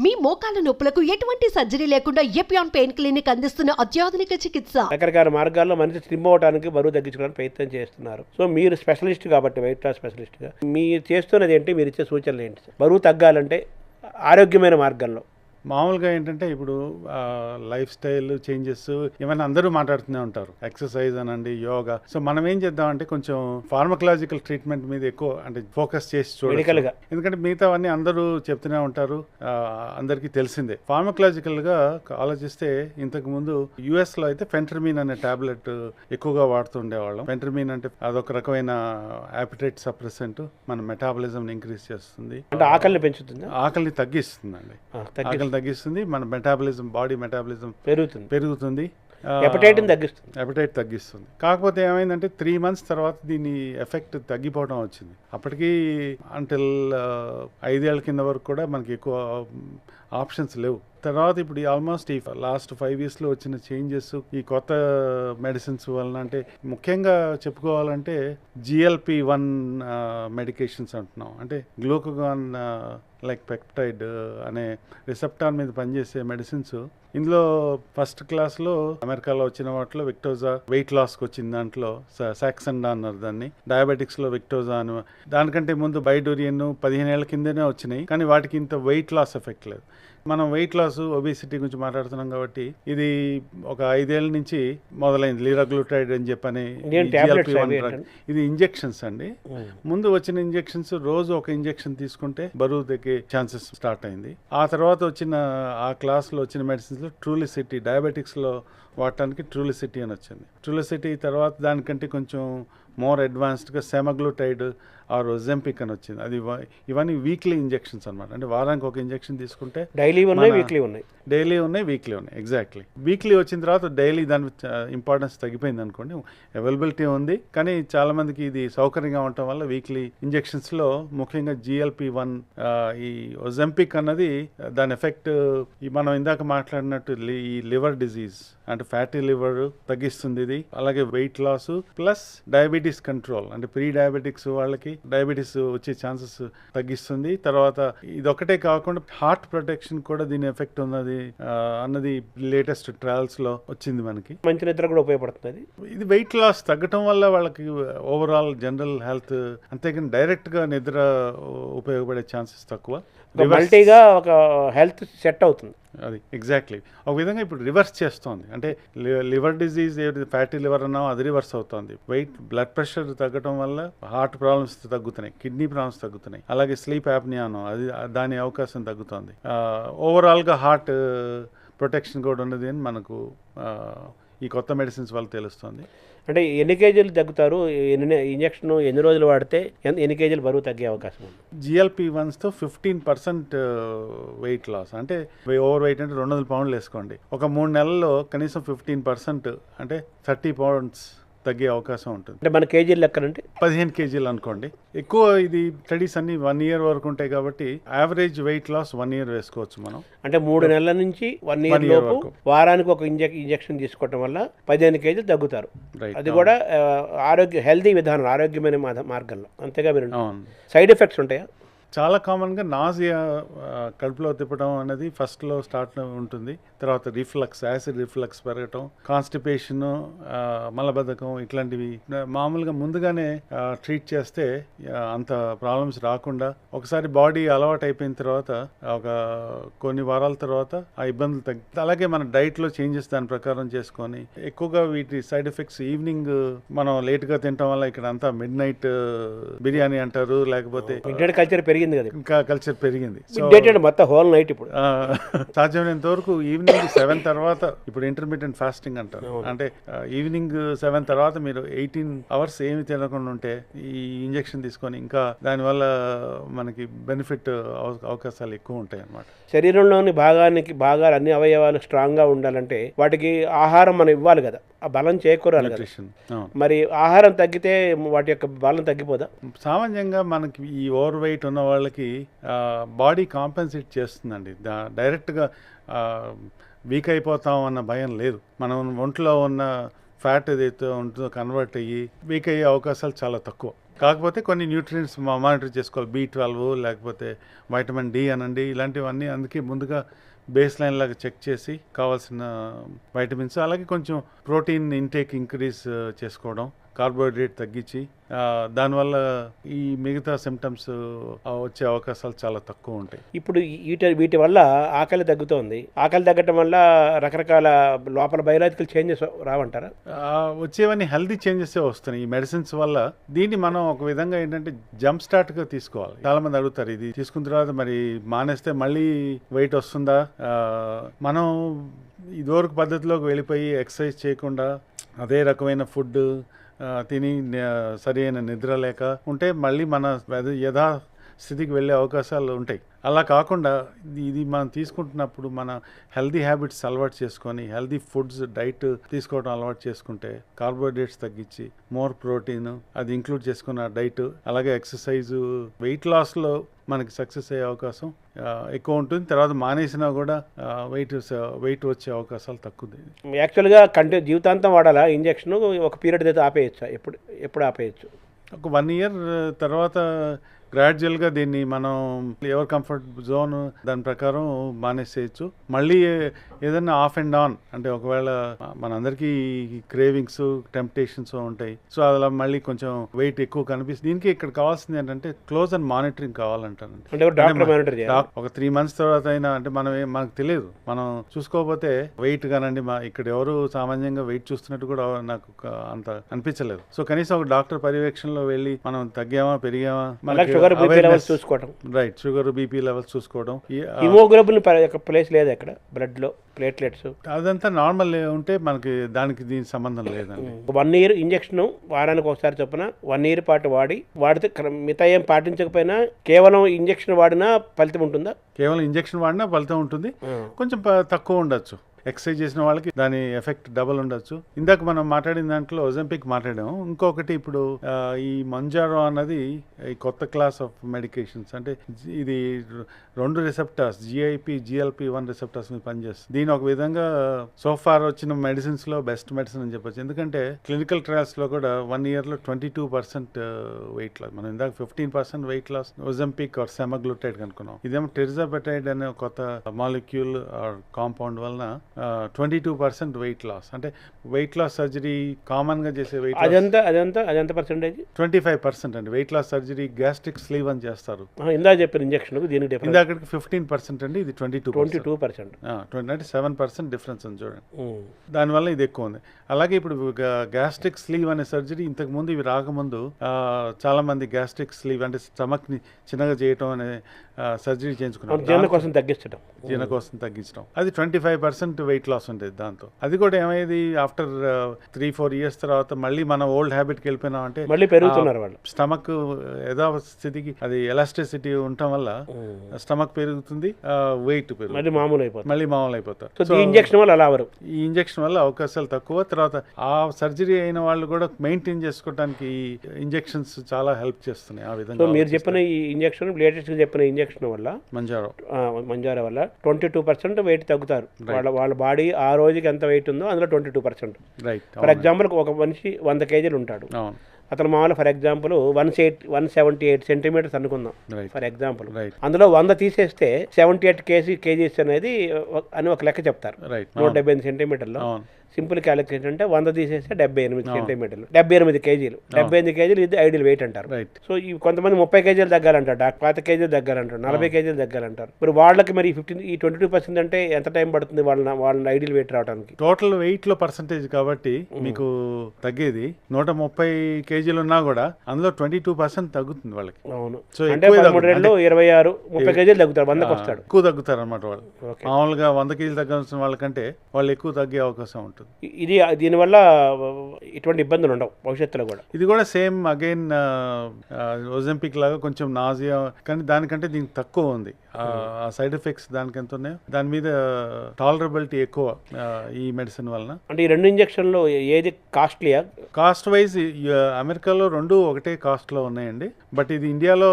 మీ మోకాల నొప్పులకు ఎటువంటి సర్జరీ లేకుండా ఎపియాన్ పెయిన్ క్లినిక్ అందిస్తున్న అత్యాధునిక చికిత్స. రకరకాల మార్గాల్లో మనిషి స్లిమ్ అవడానికి, బరువు తగ్గించుకోవడానికి ప్రయత్నం చేస్తున్నారు. సో మీరు స్పెషలిస్ట్ కాబట్టి, వెయిట్ లాస్ స్పెషలిస్ట్గా మీరు చేస్తున్నది ఏంటి, మీరు ఇచ్చే సూచనలు ఏంటి? బరువు తగ్గాలంటే ఆరోగ్యమైన మార్గంలో మామూలుగా ఏంటంటే ఇప్పుడు లైఫ్ స్టైల్ చేంజెస్ ఇవన్నీ అందరూ మాట్లాడుతూనే ఉంటారు. ఎక్సర్సైజ్ అనండి, యోగా. సో మనం ఏం చేద్దామంటే కొంచెం ఫార్మకలాజికల్ ట్రీట్మెంట్ మీద ఎక్కువ అంటే ఫోకస్ చేసి చూడాలి. ఎందుకంటే మిగతావన్నీ అందరూ చెప్తూనే ఉంటారు, అందరికీ తెలిసిందే. ఫార్మకలాజికల్ గా ఆలోచిస్తే ఇంతకు ముందు యుఎస్ లో అయితే ఫెంటర్మిన్ అనే టాబ్లెట్ ఎక్కువగా వాడుతుండేవాళ్ళం. ఫెంటర్మిన్ అంటే అదొక రకమైన యాపిటైట్ సప్రెసెంట్, మన మెటాబాలిజం ఇంక్రీజ్ చేస్తుంది, అంటే ఆకలిని పెంచుతుంది, ఆకలిని తగ్గిస్తుందండి. ఆకలి తగ్గిస్తుంది, మన మెటాబాలిజం, బాడీ మెటాబాలిజం పెరుగుతుంది, ఎపటైట్ తగ్గిస్తుంది. కాకపోతే ఏమైందంటే 3 months తర్వాత దీని ఎఫెక్ట్ తగ్గిపోవడం వచ్చింది. అప్పటికి అంటిల్ 5 ఏళ్ల కింద వరకు కూడా మనకి ఎక్కువ ఆప్షన్స్ లేవు. తర్వాత ఇప్పుడు ఆల్మోస్ట్ ఈ లాస్ట్ 5 yearsలో వచ్చిన చేంజెస్, ఈ కొత్త మెడిసిన్స్ వలన, అంటే ముఖ్యంగా చెప్పుకోవాలంటే GLP-1 మెడికేషన్స్ అంటున్నాం. అంటే గ్లూకగాన్ లైక్ పెప్టైడ్ అనే రిసెప్టార్ మీద పనిచేసే మెడిసిన్స్. ఇందులో ఫస్ట్ క్లాస్లో అమెరికాలో వచ్చిన వాటిలో విక్టోజా, వెయిట్ లాస్కి వచ్చిన దాంట్లో సాక్సెండా అన్నారు దాన్ని. డయాబెటిక్స్లో విక్టోజా అని, దానికంటే ముందు బైడోరియన్ 15 ఏళ్ల కిందనే వచ్చినాయి, కానీ వాటికి ఇంత వెయిట్ లాస్ ఎఫెక్ట్ లేదు. మనం వెయిట్ లాస్, ఒబేసిటీ గురించి మాట్లాడుతున్నాం కాబట్టి ఇది ఒక 5 ఏళ్ల నుంచి మొదలైంది. లిరాగ్లూటైడ్ అని చెప్పని, ఇది ఇంజెక్షన్స్ అండి. ముందు వచ్చిన ఇంజెక్షన్స్ రోజు ఒక ఇంజెక్షన్ తీసుకుంటే బరువు తగ్గే ఛాన్సెస్ స్టార్ట్ అయింది. ఆ తర్వాత వచ్చిన ఆ క్లాస్లో వచ్చిన మెడిసిన్స్ లో ట్రూలిసిటీ, డయాబెటిక్స్ లో వాడటానికి ట్రూలిసిటీ అని వచ్చింది. ట్రూలిసిటీ తర్వాత దానికంటే కొంచెం మోర్ అడ్వాన్స్డ్గా సెమాగ్లూటైడ్ ఆర్ ఒజెంపిక్ అని వచ్చింది. అది ఇవన్నీ వీక్లీ ఇంజెక్షన్స్ అనమాట. అంటే వారానికి ఒక ఇంజెక్షన్ తీసుకుంటే డైలీ ఉన్నాయి, వీక్లీ ఉన్నాయి. ఎగ్జాక్ట్లీ. వీక్లీ వచ్చిన తర్వాత డైలీ దాని ఇంపార్టెన్స్ తగ్గిపోయింది అనుకోండి. అవైలబిలిటీ ఉంది, కానీ చాలా మందికి ఇది సౌకర్యంగా ఉండటం వల్ల వీక్లీ ఇంజెక్షన్స్ లో ముఖ్యంగా GLP-1, ఈ ఒజెంపిక్ అన్నది దాని ఎఫెక్ట్ మనం ఇందాక మాట్లాడినట్టు ఈ లివర్ డిజీజ్ అంటే ఫ్యాటీ లివర్ తగ్గిస్తుంది ఇది. అలాగే weight loss plus diabetes control, అంటే ప్రీ డయాబెటిక్స్ వాళ్ళకి డయాబెటీస్ వచ్చే ఛాన్సెస్ తగ్గిస్తుంది. తర్వాత ఇదొక్కటే కాకుండా హార్ట్ ప్రొటెక్షన్ కూడా దీని ఎఫెక్ట్ ఉన్నది అన్నది లేటెస్ట్ ట్రయల్స్ లో వచ్చింది మనకి. మంచి నిద్ర కూడా ఉపయోగపడుతుంది. ఇది వెయిట్ లాస్ తగ్గటం వల్ల వాళ్ళకి ఓవరాల్ జనరల్ హెల్త్, అంతేకాని డైరెక్ట్ గా నిద్ర ఉపయోగపడే ఛాన్సెస్ తక్కువ. మల్టీగా ఒక హెల్త్ సెట్ అవుతుంది. అది ఎగ్జాక్ట్లీ ఒక విధంగా ఇప్పుడు రివర్స్ చేస్తోంది. అంటే లివర్ డిజీజ్, ఫ్యాటీ లివర్ అన్నాం, అది రివర్స్ అవుతుంది. బ్లడ్ ప్రెషర్ తగ్గడం వల్ల హార్ట్ ప్రాబ్లమ్స్ తగ్గుతున్నాయి, కిడ్నీ ప్రాబ్లమ్స్ తగ్గుతున్నాయి. అలాగే స్లీప్ యాప్నియా అన్నాం, అది దాని అవకాశం తగ్గుతుంది. ఓవరాల్గా హార్ట్ ప్రొటెక్షన్ కూడా ఉన్నది అని మనకు ఈ కొత్త మెడిసిన్స్ వల్ల తెలుస్తుంది. అంటే ఎన్ని కేజీలు తగ్గుతారు, ఇంజక్షన్ ఎన్ని రోజులు వాడితే ఎన్ని కేజీలు బరువు తగ్గే అవకాశం ఉంది? GLP-1తో 15% వెయిట్ లాస్. అంటే ఓవర్ వెయిట్ అంటే 200 pounds వేసుకోండి. ఒక 3 నెలల్లో కనీసం 15% అంటే 30 pounds తగ్గే అవకాశం ఉంటుంది. అంటే మన కేజీలు లెక్కనంటే 15 kgs అనుకోండి. ఎక్కువ ఇది స్టడీస్ అన్ని 1 year వరకు ఉంటాయి కాబట్టి యావరేజ్ వెయిట్ లాస్ 1 year వేసుకోవచ్చు మనం. అంటే 3 నెలల నుంచి 1 year లోపు వారానికి ఒక ఇంజెక్షన్ తీసుకోవడం వల్ల 15 kgs తగ్గుతారు. అది కూడా హెల్తీ విధానం, ఆరోగ్యమైన మార్గంలో. అంతేగా మీరు సైడ్ ఎఫెక్ట్స్ ఉంటాయా? చాలా కామన్గా నాజియా, కడుపులో తిప్పడం అనేది ఫస్ట్లో స్టార్ట్ ఉంటుంది. తర్వాత రిఫ్లక్స్, యాసిడ్ రిఫ్లక్స్ పెరగటం, కాన్స్టిపేషన్, మలబద్ధకం, ఇట్లాంటివి మామూలుగా ముందుగానే ట్రీట్ చేస్తే అంత ప్రాబ్లమ్స్ రాకుండా, ఒకసారి బాడీ అలవాటు అయిపోయిన తర్వాత ఒక కొన్ని వారాల తర్వాత ఆ ఇబ్బందులు తగ్గి, అలాగే మన డైట్లో చేంజెస్ దాని ప్రకారం చేసుకొని, ఎక్కువగా వీటి సైడ్ ఎఫెక్ట్స్ ఈవినింగ్ మనం లేట్గా తినటం వల్ల ఇక్కడ అంతా మిడ్ నైట్ బిర్యానీ అంటారు, లేకపోతే ఇంకా కల్చర్ పెరిగింది. మొత్తం హోల్ నైట్ ఇప్పుడు సాధ్యమైనంత వరకు ఈవినింగ్ 7 తర్వాత, ఇప్పుడు ఇంటర్మీడియట్ ఫాస్టింగ్ అంటారు. అంటే ఈవినింగ్ 7 తర్వాత మీరు 18 hours ఏమి తినకుండా ఉంటే ఈ ఇంజెక్షన్ తీసుకొని ఇంకా దానివల్ల మనకి బెనిఫిట్ అవకాశాలు ఎక్కువ ఉంటాయి అన్నమాట. శరీరంలోని భాగాలు అన్ని అవయవాలు స్ట్రాంగ్ గా ఉండాలంటే వాటికి ఆహారం మనం ఇవ్వాలి కదా, ఆ బలం చేకూరాలి కదా. మరి ఆహారం తగ్గితే వాటి యొక్క బలం తగ్గిపోదా? సామాన్యంగా మనకి ఈ ఓవర్ వెయిట్ ఉన్న వాళ్ళకి బాడీ కాంపెన్సేట్ చేస్తుందండి. డైరెక్ట్గా వీక్ అయిపోతాం అన్న భయం లేదు. మనం ఒంట్లో ఉన్న ఫ్యాట్ ఏదైతే ఉంటుందో కన్వర్ట్ అయ్యి వీక్ అయ్యే అవకాశాలు చాలా తక్కువ. కాకపోతే కొన్ని న్యూట్రియంట్స్ మానిటర్ చేసుకోవాలి, B12 లేకపోతే వైటమిన్ డి అనండి, ఇలాంటివన్నీ అందుకే ముందుగా బేస్ లైన్ లాగా చెక్ చేసి కావాల్సిన వైటమిన్స్, అలాగే కొంచెం ప్రోటీన్ ఇంటేక్ ఇంక్రీజ్ చేసుకోవడం, కార్బోహైడ్రేట్ తగ్గించి, దానివల్ల ఈ మిగతా సిమ్టమ్స్ వచ్చే అవకాశాలు చాలా తక్కువ ఉంటాయి. ఇప్పుడు వీటి వల్ల ఆకలి తగ్గుతోంది. ఆకలి తగ్గటం వల్ల రకరకాల లోపల బయోలాజికల్ చేంజెస్ రావంటారా? వచ్చేవన్నీ హెల్తీ చేంజెస్ వస్తున్నాయి ఈ మెడిసిన్స్ వల్ల. దీన్ని మనం ఒక విధంగా ఏంటంటే జంప్ స్టార్ట్గా తీసుకోవాలి. చాలా మంది అడుగుతారు, ఇది తీసుకున్న తర్వాత మరి మానేస్తే మళ్ళీ వెయిట్ వస్తుందా? మనం ఇదివరకు పద్ధతిలోకి వెళ్ళిపోయి ఎక్సర్సైజ్ చేయకుండా అదే రకమైన ఫుడ్ తిని సరైన నిద్ర లేక ఉంటే మళ్ళీ మన యథా స్థితికి వెళ్ళే అవకాశాలు ఉంటాయి. అలా కాకుండా ఇది మనం తీసుకుంటున్నప్పుడు మన హెల్దీ హ్యాబిట్స్ అలవాటు చేసుకొని హెల్దీ ఫుడ్స్ డైట్ తీసుకోవడం అలవాటు చేసుకుంటే, కార్బోహైడ్రేట్స్ తగ్గించి మోర్ ప్రోటీన్ అది ఇంక్లూడ్ చేసుకున్న డైట్, అలాగే ఎక్సర్సైజు, వెయిట్ లాస్లో మనకి సక్సెస్ అయ్యే అవకాశం ఎక్కువ ఉంటుంది. తర్వాత మానేసినా కూడా వెయిట్ వచ్చే అవకాశాలు తక్కువ. యాక్చువల్గా జీవితాంతం వాడాలా ఇంజెక్షన్? ఒక పీరియడ్ అయితే ఆపేయచ్చా? ఎప్పుడు ఆపేయచ్చు? ఒక 1 year తర్వాత గ్రాడ్యువల్గా దీన్ని మనం ఎవర్ కంఫర్ట్ జోన్ దాని ప్రకారం మానేసేయచ్చు. మళ్ళీ ఏదైనా ఆఫ్ అండ్ ఆన్ అంటే ఒకవేళ మనందరికీ క్రేవింగ్స్, టెంప్టేషన్స్ ఉంటాయి. సో అలా మళ్ళీ కొంచెం వెయిట్ ఎక్కువ కనిపిస్తుంది. దీనికి ఇక్కడ కావాల్సింది ఏంటంటే క్లోజ్ అండ్ మానిటరింగ్ కావాలంటాను. ఒక 3 months తర్వాత అయినా అంటే మనకు తెలియదు, మనం చూసుకోకపోతే వెయిట్ కానండి. ఇక్కడ ఎవరు సామాన్యంగా వెయిట్ చూస్తున్నట్టు కూడా నాకు అంత అనిపించలేదు. సో కనీసం ఒక డాక్టర్ పర్యవేక్షణలో వెళ్ళి మనం తగ్గామా పెరిగామా, రైట్, షుగర్ బీపీ లెవెల్స్ చూసుకోవడం. హిమోగ్లోబిన్ ప్లేస్ లేదు అక్కడ, బ్లడ్ లో ప్లేట్లెట్స్ అదంతా నార్మల్ ఉంటే మనకి దీనికి సంబంధం లేదండి. 1 year ఇంజెక్షన్ వారానికి ఒకసారి చొప్పున 1 year పాటు వాడితే మిగతా ఏం పాటించకపోయినా కేవలం ఇంజెక్షన్ వాడినా ఫలితం ఉంటుందా? కేవలం ఇంజెక్షన్ వాడినా ఫలితం ఉంటుంది, కొంచెం తక్కువ ఉండొచ్చు. ఎక్సర్సైజ్ చేసిన వాళ్ళకి దాని ఎఫెక్ట్ డబల్ ఉండొచ్చు. ఇందాక మనం మాట్లాడిన దాంట్లో ఒజెంపిక్ మాట్లాడాము. ఇంకొకటి ఇప్పుడు ఈ మంజారో అన్నది ఈ కొత్త క్లాస్ ఆఫ్ మెడికేషన్స్. అంటే ఇది 2 రిసెప్టార్స్, GIP, GLP-1 రిసెప్టార్స్ మీద పనిచేస్తుంది. దీని ఒక విధంగా సోఫార్ వచ్చిన మెడిసిన్స్ లో బెస్ట్ మెడిసిన్ అని చెప్పొచ్చు. ఎందుకంటే క్లినికల్ ట్రయల్స్ లో కూడా 1 yearలో 22% వెయిట్ లాస్. మనం ఇందాక 15% weight loss Ozempic or semaglutide కనుక్కున్నాం. ఇదేమో టెరిజాపెటైడ్ అనే కొత్త మాలిక్యూల్ ఆర్ కాంపౌండ్ వలన 22% వెయిట్ లాస్. అంటే వెయిట్ లాస్ సర్జరీ కామన్ గా చేసే వెయిట్ అదంతా పర్సెంటేజ్ 25% అండి. Weight loss surgery gastric sleeve అని చేస్తారు. ఇందాక చెప్పిన ఇంజెక్షన్ ఇందాకటికి 15% అండి, ఇది 22%. అంటే 7% డిఫరెన్స్ అని చూడండి. దానివల్ల ఇది ఎక్కువ ఉంది. అలాగే ఇప్పుడు గ్యాస్ట్రిక్ స్లీవ్ అనే సర్జరీ ఇంతకు ముందు ఇవి రాకముందు చాలా మంది గ్యాస్ట్రిక్ స్లీవ్ అంటే స్టమక్ ని చిన్నగా చేయటం అనే సర్జరీ చేయించుకున్నారు, జీర్ణ కోసం తగ్గించడం. అది 25% వెయిట్ లాస్ ఉండేది దాంతో. అది కూడా ఏమైంది, ఆఫ్టర్ 3-4 years తర్వాత మళ్ళీ మన ఓల్డ్ హ్యాబిట్కి వెళ్ళిపోయినాం అంటే మళ్ళీ పెరుగుతున్నారు వాళ్ళు. స్టమక్ యథాస్థితికి అది ఎలాస్టిసిటీ ఉండటం వల్ల స్టమక్ పెరుగుతుంది, వెయిట్ పెరుగుతుంది, మళ్ళీ మామూలు అయిపోతారు. ఈ ఇంజెక్షన్ వల్ల అలా అవరు. ఈ ఇంజెక్షన్ వల్ల అవకాశాలు తక్కువ. తర్వాత ఆ సర్జరీ అయిన వాళ్ళు కూడా మెయింటైన్ చేసుకోవడానికి ఈ ఇంజెక్షన్స్ చాలా హెల్ప్ చేస్తున్నాయి. ఆ విధంగా మీరు చెప్పిన ఈ ఇంజెక్షన్, లేటెస్ట్ చెప్పిన ఇంజెక్షన్ వల్ల మంజారో వల్ల 22% వెయిట్ తగ్గుతారు. వాళ్ళ బాడీ ఆ రోజుకి ఎంత వెయిట్ ఉందో అందులో 22%. ఫర్ ఎగ్జాంపుల్ ఒక మనిషి 100 kgs ఉంటాడు. అతను మామూలు ఫర్ ఎగ్జాంపుల్ 178 centimeters అనుకుందాం ఫర్ ఎగ్జాంపుల్. అందులో 100 తీసేస్తే 78 kgs అనేది అని ఒక లెక్క చెప్తారు. 178 centimeterలో సింపుల్ క్యాలిక్యులేషన్ అంటే 100 తీసేస్తే 78 centimeters, 78 kgs. 78 kgs ఇది ఐడియల్ వెయిట్ అంటారు. సో ఈ కొంతమంది 30 kgs తగ్గాలంటారు, 40 kgs తగ్గాలంటారు, 40 kgs తగ్గాలంటారు. మరి వాళ్ళకి మరి ఈ 22% అంటే ఎంత టైం పడుతుంది వాళ్ళ ఐడియల్ వెయిట్ రావడానికి? టోటల్ వెయిట్ లో పర్సంటేజ్ కాబట్టి మీకు తగ్గేది 130 kgs ఉన్నా కూడా అందులో 22% తగ్గుతుంది వాళ్ళకి. అవును. సో అంటే 26 30 kgs తగ్గుతారు, 100కి వస్తాడు, ఎక్కువ తగ్గుతారు అనమాట వాళ్ళు. మామూలుగా 100 kgs తగ్గాల్సిన వాళ్ళకంటే వాళ్ళు ఎక్కువ తగ్గే అవకాశం ఉంటుంది. దీనివల్ల ఎటువంటి ఇబ్బందులు ఉండవు భవిష్యత్తులో కూడా. ఇది కూడా సేమ్ అగైన్ ఒజెంపిక్ లాగా కొంచెం నాజియా, కానీ దానికంటే దీనికి తక్కువ ఉంది. ఆ సైడ్ ఎఫెక్ట్స్ దానికి ఎంత ఉన్నాయో దాని మీద టాలరబిలిటీ ఎక్కువ ఈ మెడిసిన్ వలన. అంటే ఈ 2 ఇంజెక్షన్లు ఏది కాస్ట్లీయా? కాస్ట్ వైజ్ అమెరికాలో రెండు ఒకటే కాస్ట్లో ఉన్నాయండి. బట్ ఇది ఇండియాలో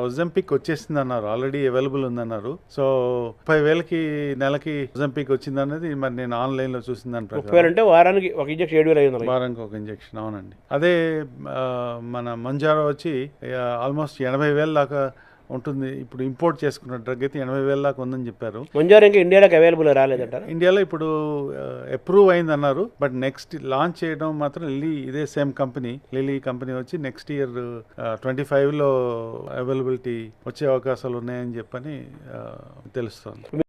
ఒజంపిక్ వచ్చేసింది అన్నారు, ఆల్రెడీ అవైలబుల్ ఉందన్నారు. సో 30,000కి నెలకి ఒజంపిక్ వచ్చింది అనేది మరి నేను ఆన్లైన్లో చూసిన దాని ప్రకారం. అంటే వారానికి ఒక ఇంజెక్షన్ 7,000 వారానికి ఒక ఇంజెక్షన్. అవునండి. అదే మన మంజారో వచ్చి ఆల్మోస్ట్ 80,000 దాకా ఉంటుంది. ఇప్పుడు ఇంపోర్ట్ చేసుకున్న డ్రగ్ అయితే 80,000 దాకా ఉందని చెప్పారు. మంజారో ఇంకా ఇండియాలోకి అవైలబుల్ రాలేదంటారు. ఇండియాలో ఇప్పుడు అప్రూవ్ అయింది అన్నారు. బట్ నెక్స్ట్ లాంచ్ చేయడం మాత్రం ఇదే సేమ్ కంపెనీ, లిలీ కంపెనీ వచ్చి నెక్స్ట్ ఇయర్ 2025లో అవైలబిలిటీ వచ్చే అవకాశాలు ఉన్నాయని చెప్పని తెలుస్తుంది.